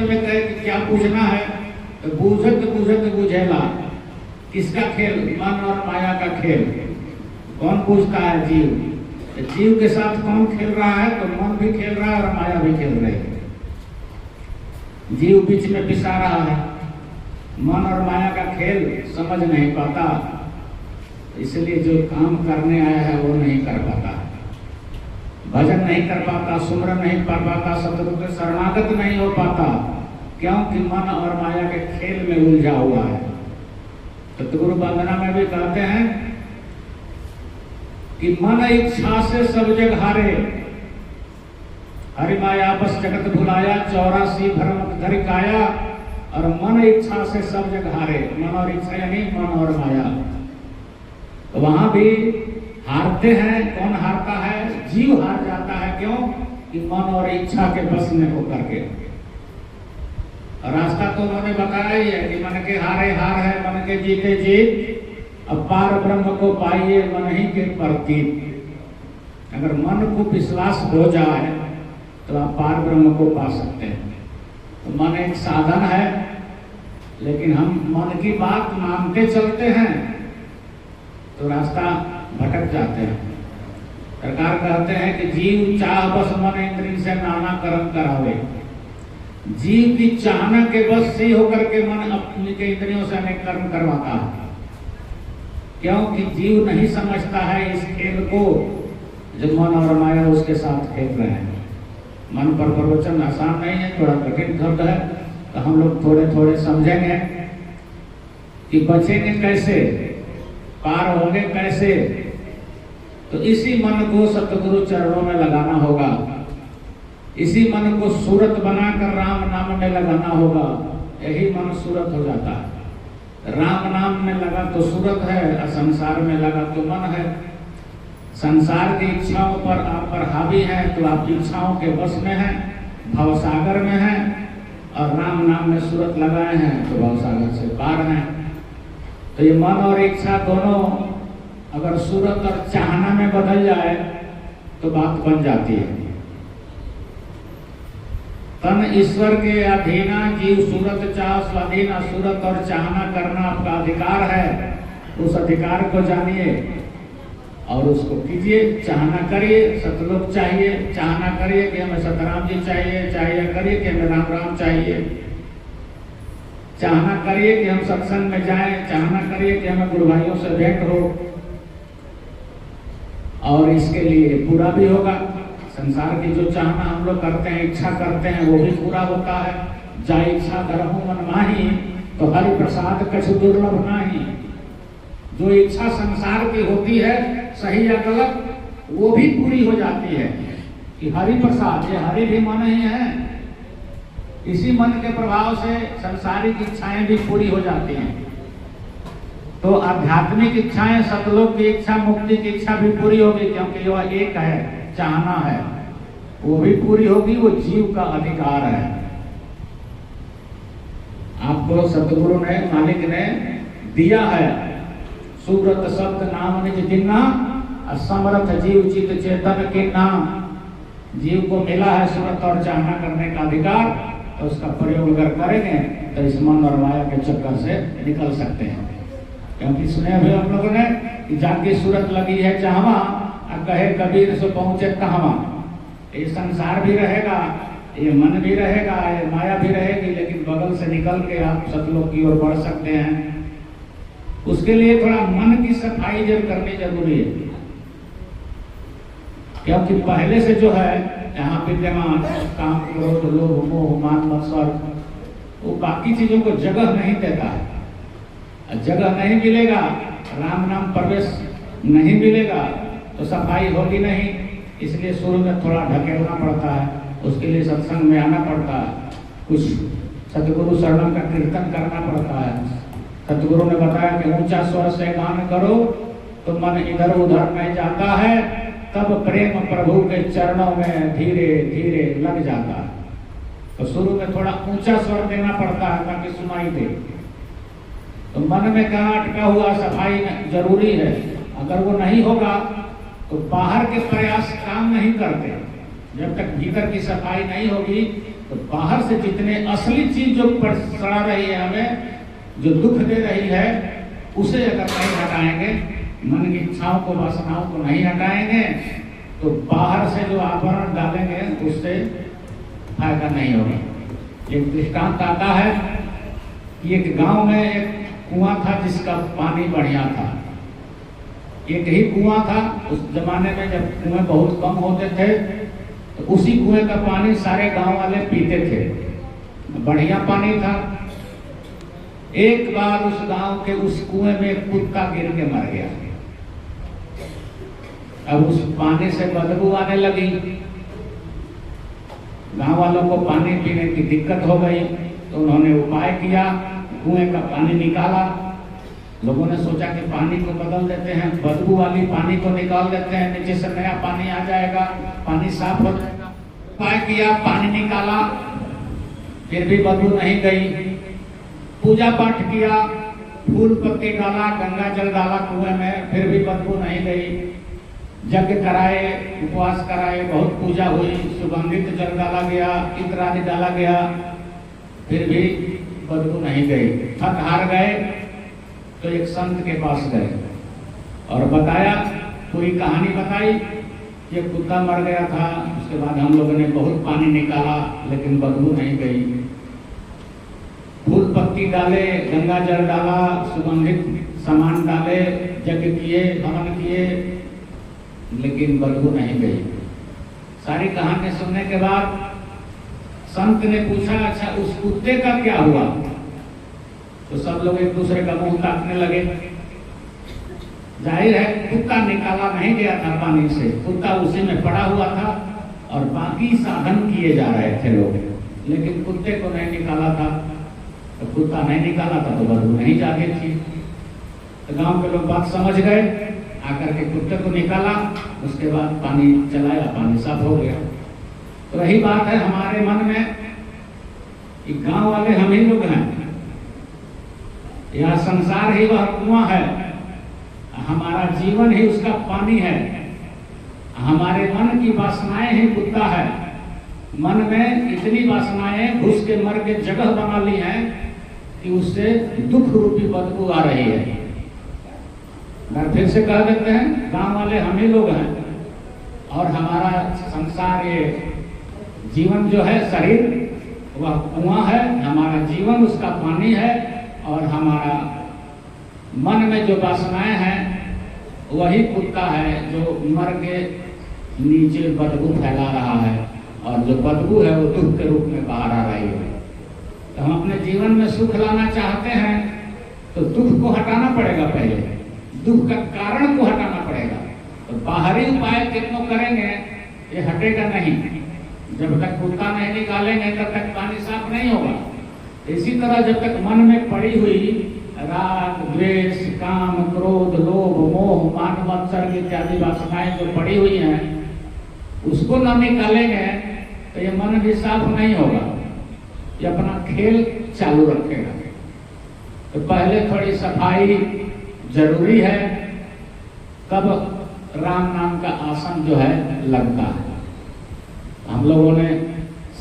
में कहे कि क्या पूछना है, तो बूझत बूझत बुझेला। किसका खेल? मन और माया का खेल। कौन पूछता है? जीव। जीव के साथ कौन खेल रहा है? तो मन भी खेल रहा है और माया भी खेल रही है। जीव बीच में पिसा रहा है। मन और माया का खेल समझ नहीं पाता, इसलिए जो काम करने आया है वो नहीं कर पाता, भजन नहीं कर पाता, सुमरन नहीं कर पाता, सतगुरु के शरणागत नहीं हो पाता, क्योंकि मन और माया के खेल में उलझा हुआ है। सतगुरु वंदना में भी कहते हैं कि मन इच्छा से सब जग हारे, हरि माया बस जगत भुलाया, 84 भ्रम धरि काया। और मन इच्छा से सब जग हारे, मन और इच्छा यानी मन और माया। तो वहां भी हारते हैं। कौन हारता है? जीव हार जाता है। क्यों? कि मन और इच्छा के बस में होकर के। रास्ता तो उन्होंने बताया ही है कि मन के हारे हार है, मन के जीते जीत। अब पार ब्रह्म को पाइए मन ही के प्रतीत। अगर मन को विश्वास हो जाए तो आप पार ब्रह्म को पा सकते हैं। तो मन एक साधन है, लेकिन हम मन की बात मानते चलते हैं तो रास्ता भटक जाते हैं। सरकार कहते हैं कि जीव चाह बस मन इंद्रिय से नाना कर्म करावे। जीव की चाहना के बस से होकर के मन अपनी के इंद्रियों से अनेक कर्म करवाता है, क्योंकि जीव नहीं समझता है इस खेल को जो मन और माया उसके साथ खेल रहे हैं। मन पर प्रवचन आसान नहीं है, थोड़ा कठिन शब्द है, तो हम लोग थोड़े थोड़े समझेंगे कि बचेंगे कैसे, पार होंगे कैसे। तो इसी मन को सतगुरु चरणों में लगाना होगा, इसी मन को सूरत बनाकर राम नाम में लगाना होगा। यही मन सूरत हो जाता है। राम नाम में लगा तो सूरत है, और संसार में लगा तो मन है। संसार की इच्छाओं पर आप पर हावी है तो आप इच्छाओं के बस में हैं, भवसागर में हैं, और राम नाम में सूरत लगाए हैं तो भवसागर से पार हैं। तो ये मन और इच्छा दोनों अगर सूरत और चाहना में बदल जाए तो बात बन जाती है। तन ईश्वर के अधीना, जीव सूरत चाह स्वाधीन। सूरत और चाहना करना आपका अधिकार है, उस अधिकार को जानिए और उसको कीजिए। चाहना करिए, सतलोक चाहिए, चाहना करिए कि हमें सतराम जी चाहिए, चाहिए करिए कि हमें राम राम चाहिए, चाहना करिए कि हम सत्संग में जाएं, चाहना करिए कि हमें गुरु भाइयों से भेंट हो, और इसके लिए पूरा भी होगा। संसार की जो चाहना हम लोग करते हैं, इच्छा करते हैं, वो भी पूरा होता है। जा इच्छा धरहु मन माही, तो हरि प्रसाद कछु दुर्लभ नाही। जो इच्छा संसार की होती है, सही या गलत, वो भी पूरी हो जाती है कि हरि प्रसाद, ये हरि भी मन ही है। इसी मन के प्रभाव से संसारिक इच्छाएं भी पूरी हो जाती हैं। तो आध्यात्मिक इच्छाएं, सतलोक की इच्छा, मुक्ति की इच्छा भी पूरी होगी, क्योंकि वह एक है, चाहना है, वो भी पूरी होगी। वो जीव का अधिकार है। आपको सतगुरु ने, मालिक ने दिया है सुब्रत शब्द नाम निज जिन्ना, असमर्थ जीव चित चेतन किन्ना। जीव को मिला है सुरत और चाहना करने का अधिकार, तो उसका प्रयोग अगर करेंगे तो इस मन और माया के चक्कर से निकल सकते हैं। क्योंकि सुने हुए हम लोगों ने कि जाके सूरत लगी है चाहवा, कहे कबीर से पहुंचे कहवा। ये संसार भी रहेगा, ये मन भी रहेगा, ये माया भी रहेगी, लेकिन बगल से निकल के आप सतलोक की ओर बढ़ सकते हैं। उसके लिए थोड़ा मन की सफाई जरूर करनी जरूरी है, क्योंकि पहले से जो है यहाँ विद्यमान काम, क्रोध, लोभ, मोह, मान, मत्सर, वो बाकी चीजों को जगह नहीं देता है। जगह नहीं मिलेगा, राम नाम प्रवेश नहीं मिलेगा, तो सफाई होगी नहीं। इसलिए शुरू में थोड़ा ढकेलना पड़ता है, उसके लिए सत्संग में आना पड़ता है, कुछ सतगुरु शरणम का कीर्तन करना पड़ता है। सतगुरु ने बताया कि ऊंचा स्वर से गान करो तो मन इधर उधर नहीं जाता है, तब प्रेम प्रभु के चरणों में धीरे धीरे लग जाता है। तो शुरू में थोड़ा ऊंचा स्वर देना पड़ता है ताकि सुनाई दे। तो मन में कहाँ अटका हुआ सफाई जरूरी है। अगर वो नहीं होगा तो बाहर के प्रयास काम नहीं करते। जब तक भीतर की सफाई नहीं होगी तो तो बाहर से जितने असली चीज जो सड़ा रही है हमें, जो दुख दे रही है, उसे अगर नहीं हटाएंगे, मन की इच्छाओं को वासनाओं को नहीं हटाएंगे, तो बाहर से जो आवरण डालेंगे उससे फायदा नहीं होगा। एक दृष्टांत आता है कि एक गांव में एक कुआं था जिसका पानी बढ़िया था। एक ही कुआं था। उस जमाने में जब कुएं बहुत कम होते थे तो उसी कुएं का पानी सारे गांव वाले पीते थे, बढ़िया पानी था। एक बार उस गांव के उस कुएं में एक कुत्ता गिर के मर गया। अब उस पानी से बदबू आने लगी, गांव वालों को पानी पीने की दिक्कत हो गई, तो उन्होंने उपाय किया, कुएं का पानी निकाला। लोगों ने सोचा कि पानी को बदल देते हैं, बदबू वाली पानी को निकाल देते हैं, नीचे से नया पानी आ जाएगा, पानी साफ हो जाएगा। उपाय किया, पानी निकाला, फिर भी बदबू नहीं गई। पूजा पाठ किया, फूल पत्ती डाला, गंगा जल डाला कुएं में, फिर भी बदबू नहीं गई। यज्ञ कराए, उपवास कराए, बहुत पूजा हुई, सुगंधित जल डाला गया, इत्र आदि डाला गया, फिर भी बदबू नहीं गई। थक हार गए तो एक संत के पास गए और बताया, पूरी कहानी बताई। ये कुत्ता मर गया था, उसके बाद हम लोगों ने बहुत पानी निकाला लेकिन बदबू नहीं गई। फूल पत्ती डाले, गंगा जल डाला, सुगंधित सामान डाले, यज्ञ किए, हवन किए, लेकिन बदबू नहीं गई। सारी कहानी सुनने के बाद संत ने पूछा, अच्छा उस कुत्ते का क्या हुआ? तो सब लोग एक दूसरे का मुंह ताकने लगे। जाहिर है कुत्ता निकाला नहीं गया था पानी से, कुत्ता उसी में पड़ा हुआ था और बाकी साधन किए जा रहे थे लोग, लेकिन कुत्ते को नहीं निकाला था। तो कुत्ता नहीं निकाला था तो बदबू नहीं जाती थी। तो गांव के लोग बात समझ गए, आकर के कुत्ते को निकाला, उसके बाद पानी चलाया, पानी साफ हो गया। तो रही बात है हमारे मन में कि गांव वाले हम ही लोग हैं, यह संसार ही वह कुआं है, हमारा जीवन ही उसका पानी है, हमारे मन की वासनाएं ही कुत्ता है। मन में इतनी वासनाएं घुस के मर के जगह बना ली हैं कि उससे दुख रूपी बदबू आ रही है। फिर से कह देते हैं, गांव वाले हम ही लोग हैं और हमारा संसार, ये जीवन जो है, शरीर वह कुआं है, हमारा जीवन उसका पानी है, और हमारा मन में जो वासनाएं हैं वही कुत्ता है जो मर के नीचे बदबू फैला रहा है, और जो बदबू है वो दुख के रूप में बाहर आ रही है। तो हम अपने जीवन में सुख लाना चाहते हैं तो दुख को हटाना पड़ेगा, पहले दुख का कारण को हटाना पड़ेगा। तो बाहरी उपाय कितनों करेंगे ये हटेगा नहीं। जब तक कुत्ता नहीं निकालेंगे तब तक पानी साफ नहीं होगा। इसी तरह जब तक मन में पड़ी हुई राग, द्वेष, काम, क्रोध, लोभ, मोह, मान, मत्सर इत्यादि वासनाएं जो पड़ी हुई हैं, उसको न निकालेंगे तो ये मन भी साफ नहीं होगा, ये अपना खेल चालू रखेगा। तो पहले थोड़ी सफाई जरूरी है, तब राम नाम का आसन जो है लगता है। हम लोगों ने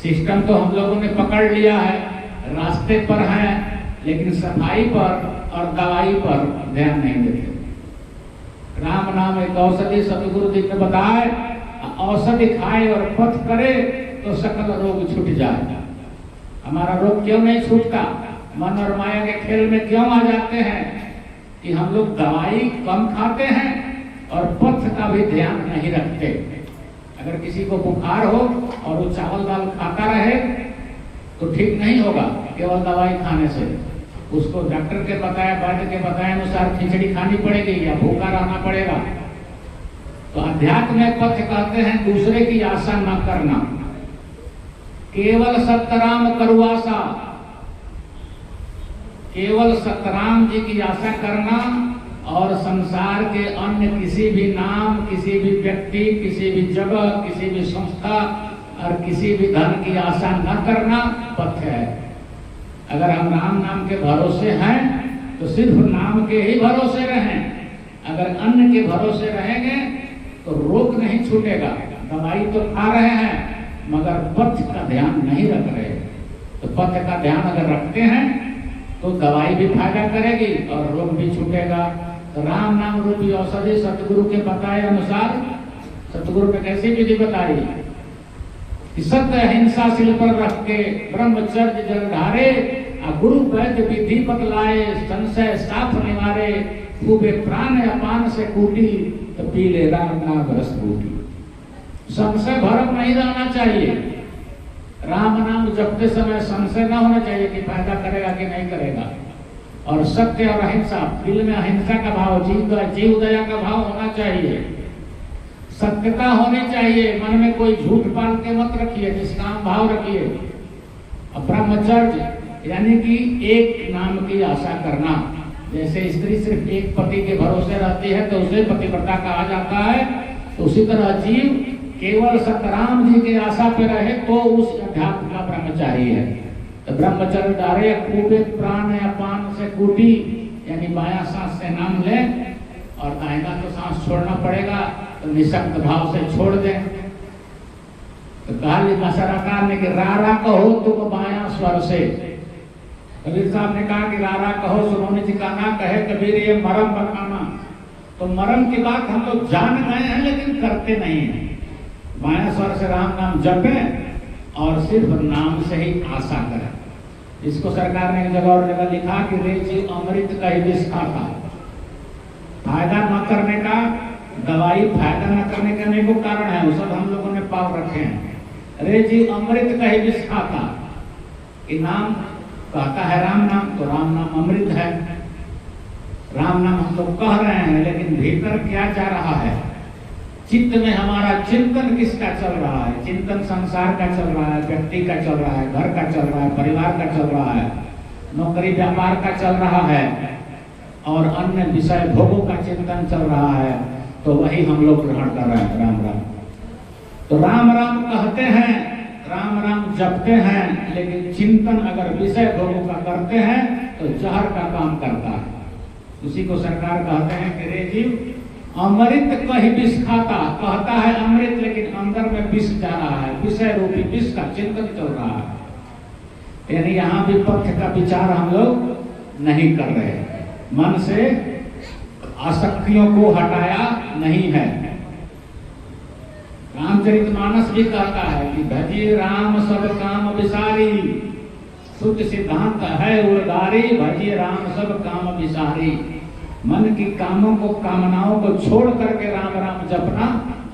सिस्टम तो हम लोगों ने पकड़ लिया है, रास्ते पर हैं, लेकिन सफाई पर और दवाई पर ध्यान नहीं देते। राम नाम एक औषधि, सतगुरु जी ने बताए, औषधि खाए और पथ करे तो सकल रोग छूट जाए। हमारा रोग क्यों नहीं छूटता? मन और माया के खेल में क्यों आ जाते हैं कि हम लोग दवाई कम खाते हैं और पथ का भी ध्यान नहीं रखते। अगर किसी को बुखार हो और वो चावल दाल खाता रहे तो ठीक नहीं होगा केवल दवाई खाने से। उसको डॉक्टर के बताए, वैद्य के बताए अनुसार खिचड़ी खानी पड़ेगी या भूखा रहना पड़ेगा। तो अध्यात्म में पथ कहते हैं दूसरे की आशा न करना, केवल सतराम करुआशा, केवल सतराम जी की आशा करना और संसार के अन्य किसी भी नाम, किसी भी व्यक्ति, किसी भी जगह, किसी भी संस्था और किसी भी धन की आशा न करना पथ है। अगर हम राम नाम के भरोसे हैं तो सिर्फ नाम के ही भरोसे रहें। अगर अन्य के भरोसे रहेंगे तो रोग नहीं छूटेगा। दवाई तो खा रहे हैं मगर पथ का ध्यान नहीं रख रहे। तो पथ का ध्यान अगर रखते हैं तो दवाई भी फायदा करेगी और रोग भी छूटेगा। तो राम नाम रूपी औषधि सतगुरु के बताए अनुसार, सतगुरु ने कैसी विधि बताई कि सत्य अहिंसा सिल पर रख के ब्रह्मचर्य जल ढारे, गुरु वैद्य विधि बतलाए, संशय साफ निवारे, खूबे प्राण अपान से कूटी, तो पी ले राम नाम रस बूटी। संशय भरम नहीं रहना चाहिए। राम नाम जपते समय संशय न होना चाहिए कि फायदा करेगा कि नहीं करेगा। और सत्य और अहिंसा, दिल में अहिंसा का भाव, जीव दया का भाव होना चाहिए। सत्यता होनी चाहिए, मन में कोई झूठ पाल के मत रखिए, निष्काम भाव रखिए। ब्रह्मचर्य यानी कि एक नाम की आशा करना। जैसे स्त्री सिर्फ एक पति के भरोसे रहती है तो उसे पतिव्रता कहा जाता है, तो उसी तरह जीव केवल सतराम जी की आशा पे रहे तो उस अध्यात्म का ब्रह्मचारी है। तो ब्रह्मचर्य डारे, खूबे प्राण अपान से कूटी, यानी बायां सांस से नाम ले और दाहिना तो सांस छोड़ना पड़ेगा, तो निशक्त भाव से छोड़ दें। तो कहा सरकार ने कि रारा कहो तुम बायां स्वर से। कबीर साहब ने कहा कि रारा कहो सुनोने जी का ना कहे कबीर ये मरम बताना। तो मरम की बात हम लोग जान गए हैं लेकिन करते नहीं हैं। बायां स्वर से राम नाम जपें और सिर्फ नाम से ही आशा करें। इसको सरकार ने एक जगह और जगह लिखा कि रे जीव अमृत का ही विष खाता। फायदा न करने का, दवाई फायदा न करने का नहीं वो कारण है, वो सब हम लोगों ने पाल रखे हैं। रे जीव अमृत का ही विष खाता। कि नाम कहता है राम नाम, तो राम नाम अमृत है। राम नाम हम लोग कह रहे हैं लेकिन भीतर क्या जा रहा है? चित्त में हमारा चिंतन किसका चल रहा है? चिंतन संसार का चल रहा है, व्यक्ति का चल रहा है, घर का चल रहा है, परिवार का चल रहा है, नौकरी व्यापार का चल रहा है और अन्य विषय भोगों का चिंतन चल रहा है। तो वही हम लोग ग्रहण कर रहे हैं राम राम। तो राम राम कहते हैं, राम राम जपते हैं, लेकिन चिंतन अगर विषय भोगों का करते हैं तो जहर का काम करता है। उसी को सरकार कहते हैं कि रे जीव अमृत कहीं विष खाता। कहता है अमृत लेकिन अंदर में विष जा रहा है, विषय रूपी विष का चिंतन चल रहा है। यानी यहाँ भी पथ का विचार हम लोग नहीं कर रहे, मन से आसक्तियों को हटाया नहीं है। रामचरितमानस भी कहता है कि भजिए राम सब काम विसारी, शुद्ध सिद्धांत है उर्गारी, भजिए राम सब काम विसारी। मन की कामों को, कामनाओं को छोड़ करके राम राम जपना,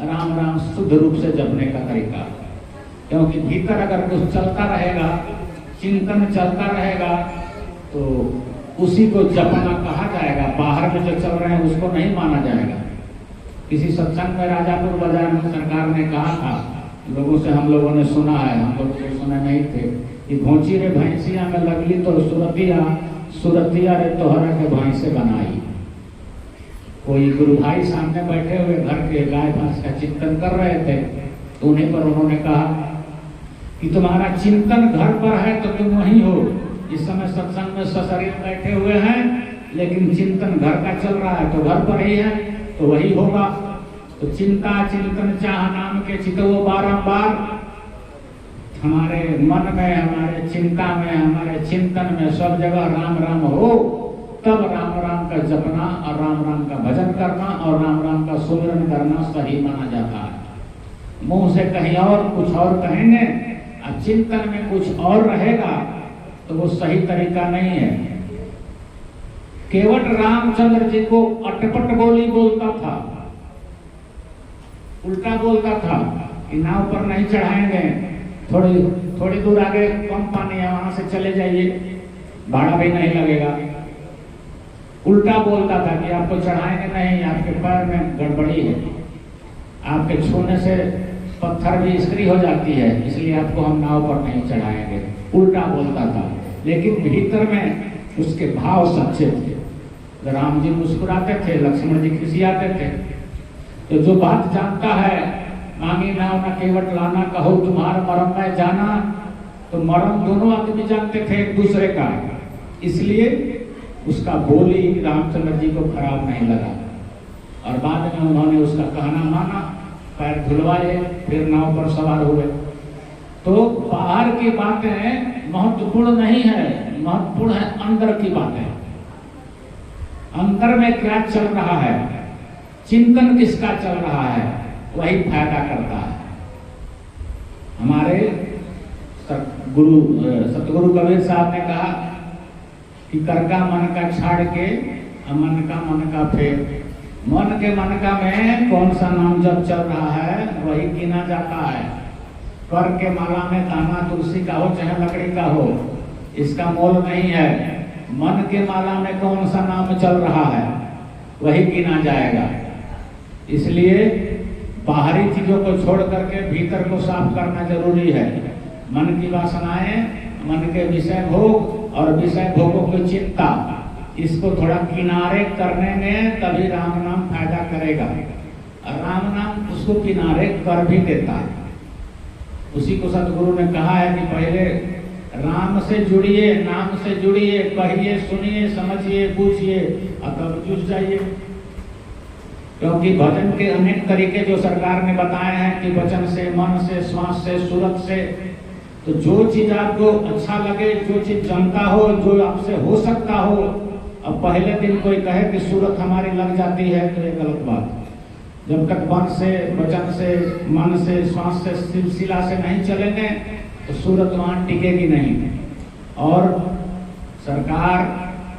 राम राम शुद्ध रूप से जपने का तरीका। क्योंकि भीतर अगर कुछ चलता रहेगा, चिंतन चलता रहेगा, तो उसी को जपना कहा जाएगा। बाहर में जो चल रहे हैं उसको नहीं माना जाएगा। किसी सत्संग में राजापुर बाजार में सरकार ने कहा था, लोगों से हम लोगों ने सुना है, हम लोग तो सुने नहीं थे, कि भोंची रे भैंसिया में लगली तो सुरतिया, सुरतिया रे तोहरा के भैंसे बनाई। कोई गुरु भाई सामने बैठे हुए घर के गाय भैंस का चिंतन कर रहे थे, तो उन्हीं पर उन्होंने कहा कि तुम्हारा चिंतन घर पर है तो तुम वहीं हो। इस समय सत्संग में सशरीर बैठे हुए हैं लेकिन चिंतन घर का चल रहा है, तो घर पर ही है तो वही होगा। तो चिंता चिंतन चाह नाम के चितो बारंबार हमारे मन में, हमारे चिंता में, हमारे चिंतन में सब जगह राम राम हो, तब राम राम का जपना और राम राम का भजन करना और राम राम का सुमिरन करना सही माना जाता है। मुंह से कहीं और कुछ और कहेंगे और चिंतन में कुछ और रहेगा तो वो सही तरीका नहीं है। केवट रामचंद्र जी को अटपट बोली बोलता था, उल्टा बोलता था कि नाव पर नहीं चढ़ाएंगे, थोड़ी दूर आगे कम पानी है वहां से चले जाइए, भाड़ा भी नहीं लगेगा। उल्टा बोलता था कि आपको चढ़ाएंगे नहीं, आपके पैर में गड़बड़ी है, आपके छूने से पत्थर भी स्त्री हो जाती है, इसलिए आपको हम नाव पर नहीं चढ़ाएंगे। उल्टा बोलता था, लेकिन भीतर में उसके भाव सच्चे थे। राम जी मुस्कुराते थे, लक्ष्मण जी खिसियाते थे। तो जो बात जानता है, मांगी नाव न केवट लाना, कहो तुम्हारा मरम मैं जाना, तो मरम दोनों आदमी जानते थे एक दूसरे का, इसलिए उसका बोली रामचंद्र जी को खराब नहीं लगा और बाद में उन्होंने उसका कहना माना, पैर धुलवाए, फिर नाव पर सवार हुए। तो बाहर की बातें महत्वपूर्ण नहीं है, महत्वपूर्ण है अंदर की बातें। अंदर में क्या चल रहा है, चिंतन किसका चल रहा है, वही फायदा करता है। हमारे सतगुरु कबीर साहब ने कहा कि कर का मन का छाड़ के मन का फेर। मन का में कौन सा नाम जब चल रहा है वही गिना जाता है। कर के माला में दाना तुलसी का हो चाहे लकड़ी का हो, इसका मोल नहीं है। मन के माला में कौन सा नाम चल रहा है वही गिना जाएगा। इसलिए बाहरी चीजों को छोड़ करके भीतर को साफ करना जरूरी है। मन की वासनाएं, मन के विषय भोग और विषय भोगों की चिंता, इसको थोड़ा किनारे करने में तभी राम नाम फायदा करेगा। और राम नाम उसको किनारे कर भी देता है। उसी को सतगुरु ने कहा है कि पहले राम से जुड़िए, नाम से जुड़िए, कहिए, सुनिए, समझिए, पूछिए और तब जुड़ जाइए। क्योंकि भजन के अनेक तरीके जो सरकार ने बताए हैं कि वचन से, मन से, श्वास से, सूरत से, तो जो चीज आपको अच्छा लगे, जो चीज जानता हो, जो आपसे हो सकता हो। अब पहले दिन कोई कहे कि सूरत हमारी लग जाती है तो ये गलत बात। जब तक मन से, वचन से, मन से, श्वास से, सिलसिला से नहीं चलेंगे तो सूरत वहां टिकेगी नहीं। और सरकार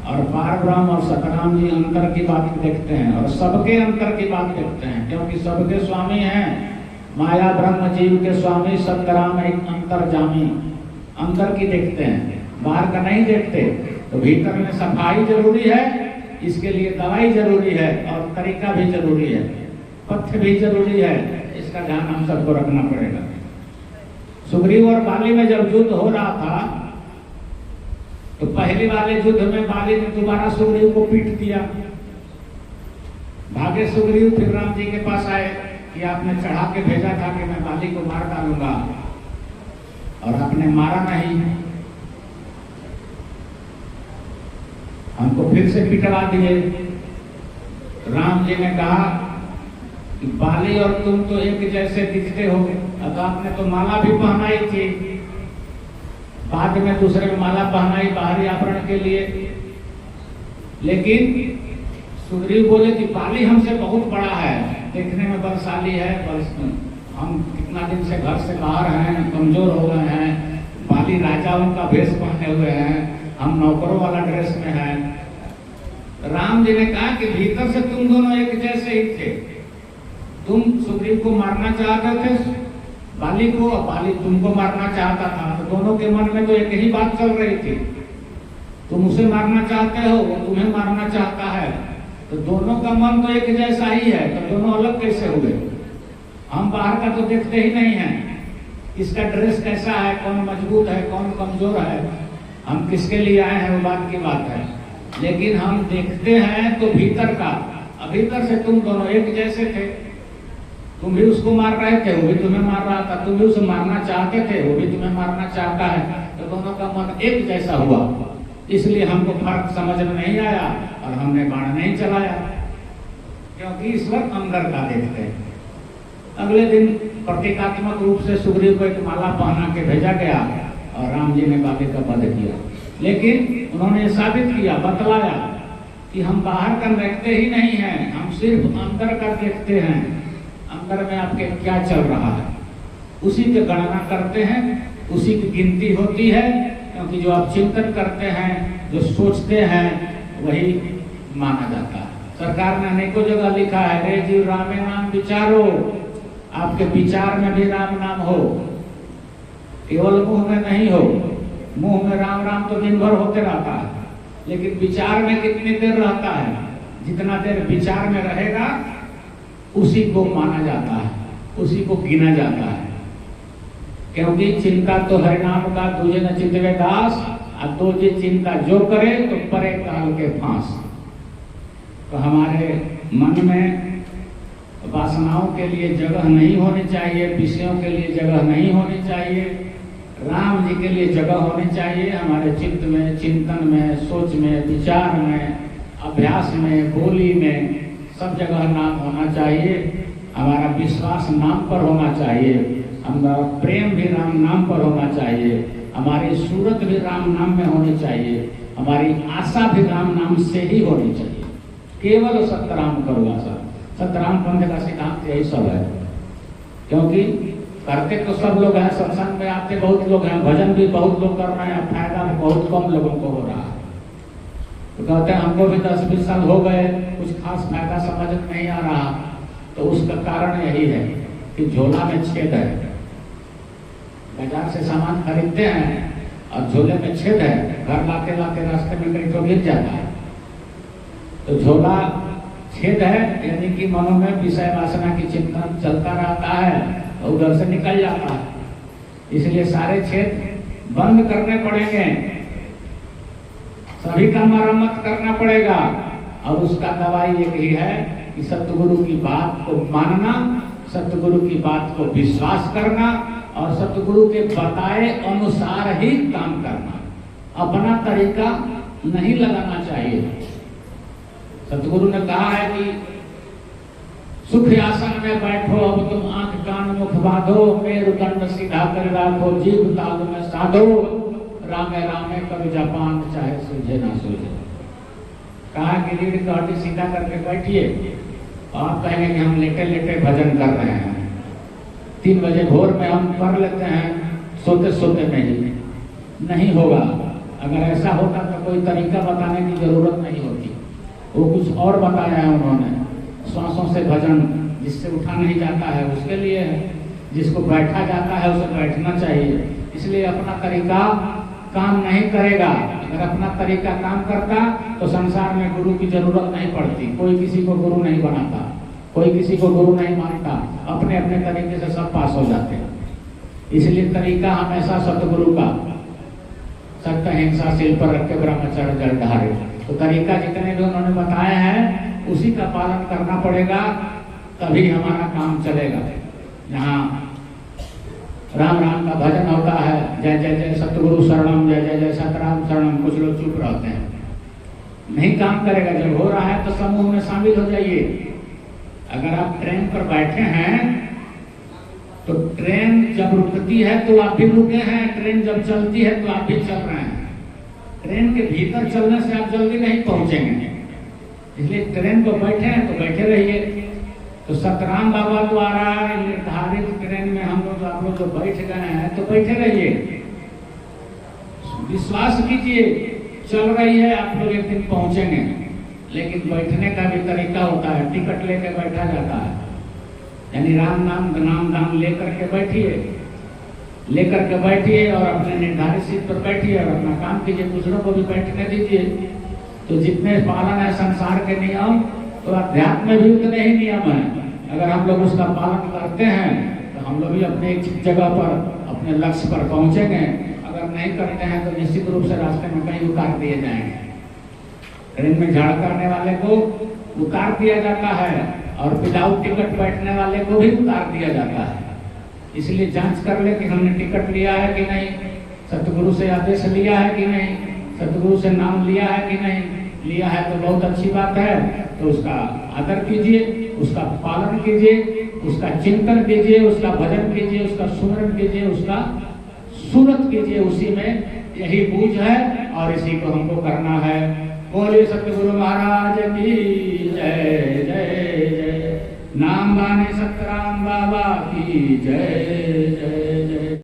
और पारब्रह्म और सतराम जी अंतर की बात देखते हैं और सबके अंतर की बात देखते हैं, क्योंकि सबके स्वामी हैं। माया ब्रह्म जीव के स्वामी सतराम एक अंतर्जामी, अंदर की देखते हैं, बाहर का नहीं देखते। तो भीतर में सफाई जरूरी है, इसके लिए दवाई जरूरी है और तरीका भी जरूरी है, पथ्य भी जरूरी है। इसका ध्यान हम सबको रखना पड़ेगा। सुग्रीव और बाली में जब युद्ध हो रहा था तो पहले वाले युद्ध में बाली ने दोबारा सुग्रीव को पीट दिया। भागे सुग्रीव, फिर राम जी के पास आए कि आपने चढ़ा के भेजा था कि मैं बाली को मार डालूंगा और आपने मारा नहीं, हमको फिर से पिटवा दिए। राम जी ने कहा कि बाली और तुम तो एक जैसे दिखते हो, अब आपने तो माला भी पहनाई थी, बाद में दूसरे में माला पहनाई बाहरी आवरण के लिए। लेकिन सुग्रीव बोले कि बाली हमसे बहुत बड़ा है, देखने में बलशाली है, हम कितना दिन से घर से बाहर हैं, कमजोर हो गए हैं। बाली राजाओं का भेष पहने हुए हैं, हम नौकरों वाला ड्रेस में हैं। राम जी ने कहा कि भीतर से तुम दोनों एक जैसे ही थे। तुम सुग्रीव को मारना चाहते थे बाली को, और बाली तुमको मारना चाहता था। तो दोनों के मन में तो एक ही बात चल रही थी, तुम उसे मारना चाहते हो, वो तुम्हें मारना चाहता है। तो दोनों का मन तो एक जैसा ही है, तो दोनों अलग कैसे हुए? हम बाहर का तो देखते ही नहीं है, किसका ड्रेस कैसा है, कौन मजबूत है, कौन कमजोर है, हम किसके लिए आए हैं वो बात की बात है। लेकिन हम देखते हैं तो भीतर का, भीतर से तुम दोनों एक जैसे थे। तुम भी उसको मार रहे थे, वो भी तुम्हें मार रहा था, तुम भी उसे मारना चाहते थे, वो भी तुम्हें मारना चाहता है। तो दोनों का मन एक जैसा हुआ, इसलिए हमको फर्क समझ में नहीं आया और हमने बाण नहीं चलाया, क्योंकि ईश्वर अंदर का देखते हैं। अगले दिन प्रतीकात्मक रूप से सुग्रीव को एक माला पहना के भेजा गया और राम जी ने बाली का वध किया। लेकिन उन्होंने साबित किया, बतलाया कि हम बाहर का देखते ही नहीं हैं, हम सिर्फ अंदर का देखते हैं। अंदर में आपके क्या चल रहा है उसी की गणना करते हैं, उसी की गिनती होती है। क्योंकि जो आप चिंतन करते हैं, जो सोचते हैं, वही माना जाता है। सरकार ने अनेकों जगह लिखा है, रे जीव रामे नाम विचारो, आपके विचार में भी राम नाम हो, केवल मुंह में नहीं हो। मुंह में राम राम तो दिन भर होते रहता है, लेकिन विचार में कितनी देर रहता है? जितना देर विचार में रहेगा उसी को माना जाता है, उसी को गिना जाता है। क्योंकि चिंता तो हरिनाम का तुझे न चितवे दास, और तो जी चिंता जो करे तो परे काल के फांस। तो हमारे मन में वासनाओं के लिए जगह नहीं होनी चाहिए, विषयों के लिए जगह नहीं होनी चाहिए, राम जी के लिए जगह होनी चाहिए। हमारे चित्त में, चिंतन में, सोच में, विचार में, अभ्यास में, बोली में, सब जगह नाम होना चाहिए। हमारा विश्वास नाम पर होना चाहिए, हमारा प्रेम भी राम नाम पर होना चाहिए, हमारी सूरत भी राम नाम में होनी चाहिए, हमारी आशा भी राम नाम से ही होनी चाहिए। केवल सतराम करो आशा। सतराम पंथ का सिद्धांत यही सब है। क्योंकि करते तो सब लोग हैं, सत्संग में आते बहुत लोग हैं, भजन भी बहुत लोग कर रहे हैं, फायदा बहुत कम लोगों को हो रहा है। तो कहते हैं हमको भी 10-20 साल हो गए, कुछ खास फायदा समझ नहीं आ रहा। तो उसका कारण यही है कि झोला में छेद है। बाजार से सामान खरीदते हैं और झोले में छेद है, घर लाते लाते रास्ते में कहीं तो गिर जाता है। तो झोला छेद है, यानी कि मनों में विषय वासना की चिंतन चलता रहता है और उधर से निकल जाता है। इसलिए सारे छेद बंद करने पड़ेंगे, सभी का मरम्मत करना पड़ेगा। और उसका दवाई एक ही है कि सतगुरु की बात को मानना, सतगुरु की बात को विश्वास करना और सतगुरु के बताए अनुसार ही काम करना। अपना तरीका नहीं लगाना चाहिए। सतगुरु ने कहा है कि सुख आसन में बैठो, अब तुम आंख कान मुख बांधो, मेरुदंड सीधा कर राखो, जीभ तालु में साधो, रामे रामे करो जपान, चाहे सूझे ना सूझे। कहा कि रीढ़ की हड्डी सीधा करके बैठिए। आप कहेंगे कि हम लेटे लेटे भजन कर रहे हैं, 3 बजे भोर में हम कर लेते हैं सोते सोते में ही। नहीं होगा। अगर ऐसा होता तो कोई तरीका बताने की जरूरत नहीं होती। वो कुछ और बताया है उन्होंने। श्वासों से भजन, जिससे उठा नहीं जाता है उसके लिए है, जिसको बैठा जाता है उसे बैठना चाहिए। इसलिए अपना तरीका काम नहीं करेगा। अगर अपना तरीका काम करता तो संसार में गुरु की जरूरत नहीं पड़ती। कोई किसी को गुरु नहीं बनाता, कोई किसी को गुरु नहीं मानता, अपने अपने तरीके से सब पास हो जाते हैं। इसलिए तरीका हमेशा सतगुरु का, सत्य अहिंसा सिल पर रख के ब्रह्मचर्य जल धारे। तो तरीका जितने भी उन्होंने बताया है उसी का पालन करना पड़ेगा, तभी हमारा काम चलेगा। यहाँ राम राम का भजन होता है, जय जय जय सतगुरु शरणम, जय जय जय सतराम शरणम, कुछ लोग चुप रहते हैं, नहीं काम करेगा। जब हो रहा है तो समूह में शामिल हो जाइए। अगर आप ट्रेन पर बैठे हैं तो ट्रेन जब रुकती है तो आप भी रुके हैं, ट्रेन जब चलती है तो आप भी चल रहे हैं। ट्रेन के भीतर चलने से आप जल्दी नहीं पहुंचेंगे, इसलिए ट्रेन पर बैठे हैं तो बैठे रहिए। तो सतराम बाबा द्वारा निर्धारित ट्रेन में हम लोग आप लोग जो बैठ गए हैं तो बैठे रहिए, विश्वास कीजिए चल रही है, आप लोग एक दिन पहुंचेंगे। लेकिन बैठने का भी तरीका होता है, टिकट लेके बैठा जाता है। यानी राम नाम दाम लेकर के बैठिए और अपने निर्धारित सीट पर बैठिए और अपना काम कीजिए, दूसरों को भी बैठने दीजिए। तो जितने पालन है संसार के नियम, तो अध्यात्म में भी उतने ही नियम है। अगर हम लोग उसका पालन करते हैं तो हम लोग भी अपने एक जगह पर, अपने लक्ष्य पर पहुंचेंगे। अगर नहीं करते हैं तो निश्चित रूप से रास्ते में कहीं उतार दिए जाएंगे। ट्रेन में झाड़ करने वाले को उतार दिया जाता है और विदाउट टिकट बैठने वाले को भी उतार दिया जाता है। इसलिए जांच कर ले कि हमने टिकट लिया है कि नहीं, सतगुरु से आदेश लिया है कि नहीं, सतगुरु से नाम लिया है कि नहीं। लिया है तो बहुत अच्छी बात है, तो उसका आदर कीजिए, उसका पालन कीजिए, उसका चिंतन कीजिए, उसका भजन कीजिए, उसका सुमरन कीजिए, उसका सूरत कीजिए। उसी में यही बूझ है और इसी को हमको करना है। बोलिए सतगुरु महाराज की जय जय जय। नाम बाने सतराम बाबा की जय जय जय।